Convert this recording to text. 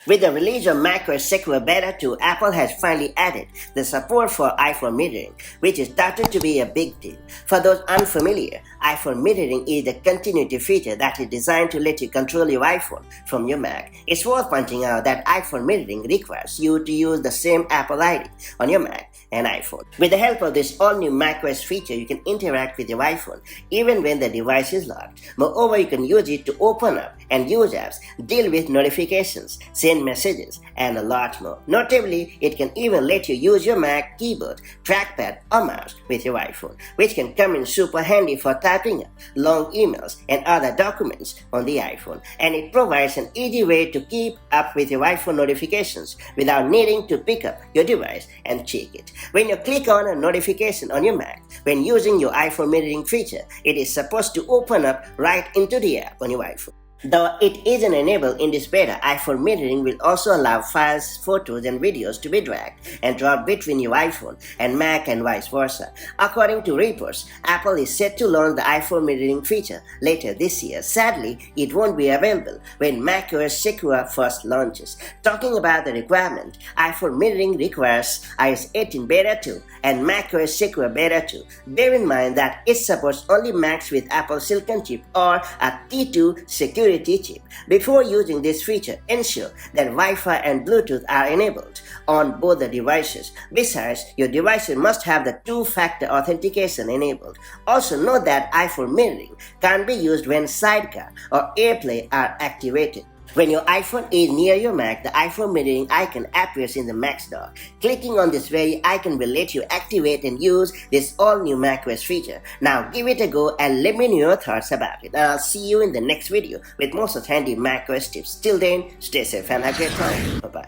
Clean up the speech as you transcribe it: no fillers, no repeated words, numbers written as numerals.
With the release of macOS Sequoia Beta 2, Apple has finally added the support for iPhone metering, which is started to be a big deal. For those unfamiliar, iPhone metering is the continuity feature that is designed to let you control your iPhone from your Mac. It's worth pointing out that iPhone metering requires you to use the same Apple ID on your Mac and iPhone. With the help of this all-new macOS feature, you can interact with your iPhone even when the device is locked. Moreover, you can use it to open up and use apps, deal with notifications, send messages, and a lot more. Notably, it can even let you use your Mac keyboard, trackpad, or mouse with your iPhone, which can come in super handy for typing up long emails and other documents on the iPhone. And it provides an easy way to keep up with your iPhone notifications without needing to pick up your device and check it. When you click on a notification on your Mac, when using your iPhone metering feature, it is supposed to open up right into the app on your iPhone. Though it isn't enabled in this beta, iPhone metering will also allow files, photos, and videos to be dragged and dropped between your iPhone and Mac and vice versa. According to reports, Apple is set to launch the iPhone metering feature later this year. Sadly, it won't be available when macOS Sequoia first launches. Talking about the requirement, iPhone metering requires iOS 18 Beta 2 and macOS Sequoia Beta 2. Bear in mind that it supports only Macs with Apple Silicon chip or a T2 security chip. Before using this feature, ensure that Wi-Fi and Bluetooth are enabled on both the devices. Besides, your devices must have the two-factor authentication enabled. Also note that iPhone metering can't be used when Sidecar or AirPlay are activated. When your iPhone is near your Mac, the iPhone metering icon appears in the Mac's dock. Clicking on this very icon will let you activate and use this all-new macOS feature. Now give it a go and let me know your thoughts about it. I'll see you in the next video with more such handy macOS tips. Till then, stay safe and have a great time. Bye-bye.